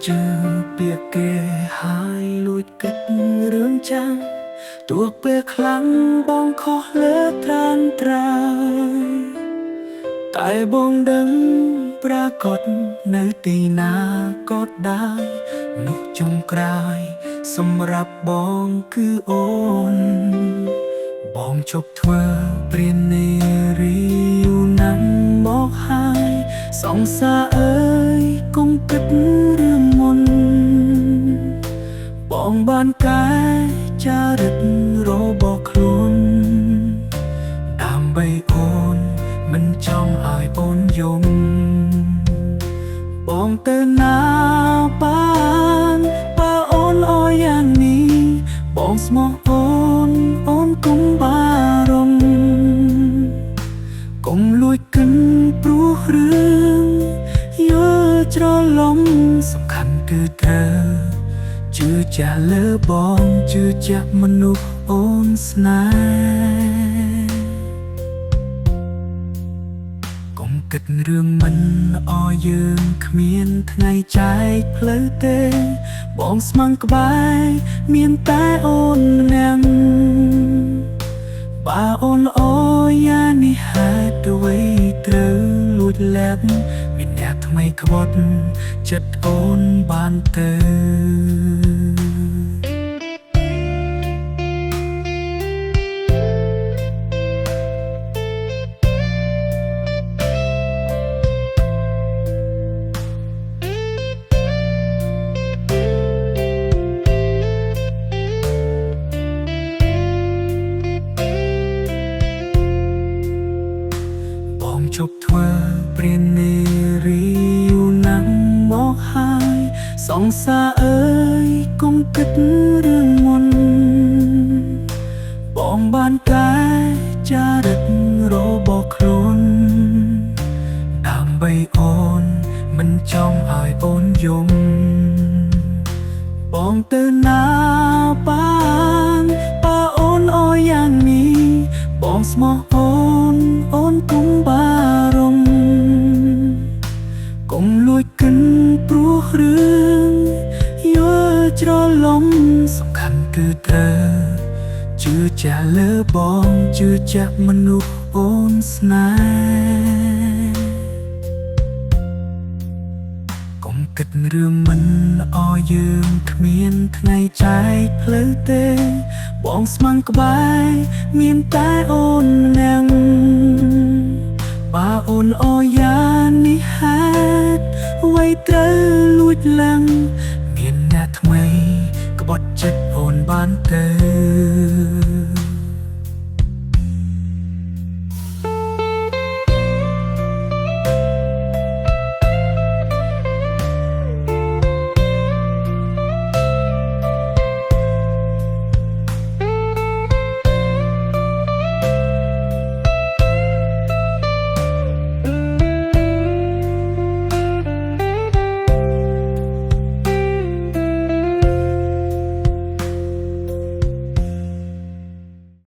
ជើងពាក្យគេហើយលួចគិតរឿងចាំទោះពេលខ្លាំងបងខុសលើត្រានត្រាតែបងដឹងប្រាកដនៅទីណាក៏ដែរនោះចុងក្រោយសម្រាប់បងគឺអូនបងជប់ធ្វើព្រានារីយូរណាស់មកហើយសង្សារអើយកុំគិតរឿងមុនបងបានកែចារិតរបស់ខ្លួនដើម្បីអូនមិនចង់ឲ្យអូនយំបងទៅណាបានបើអូនអរយ៉ាងនេះបងស្មោះអូនកុំបារម្ភកុំលួចគិនព្រោះរឿងយល់ច្រឡំសំខាន់គឺត្រូវជឿជាក់លើបងជឿជាក់មនុស្សអូនស្នេហ៍កុំគិតរឿងមិនអរយើងគ្មានថ្ងៃចែកផ្លូវទេបងស្មឹងក្បែរមានតែអូនម្នាក់បើអូនអរយ៉ាងនេះហេតុអ្វីត្រូវលួចលាក់មានអ្នកថ្មីក្បត់ចិត្តអូនបានទៅជប់ធ្វើព្រានារីយូរណាស់មកហើយសង្សារអើយកុំគិតរឿងមុនបងបានកែចារិតរបស់ខ្លួនដើម្បីអូនមិនចង់ឲ្យអូនយំបងទៅណាបានបើអូនអរយ៉ាងនេះបងស្មោះអូនកុំបារម្ភកុំលួចគិនព្រោះរឿងយល់ច្រឡំសំខាន់គឺត្រូវជឿជាក់លើបងជឿជាក់មនុស្សអូនស្នេហ៍កុំគិតរឿងមិនអរយើងគ្មានថ្ងៃចែកផ្លូវទេបងស្មឹងក្បែរមានតែអូនម្នាក់បើអូនអរយ៉ាងនេះហេតុអ្វីត្រូវលួចឡើងមានអ្នកថ្មីក្បត់ចិត្តអូនបានទៅ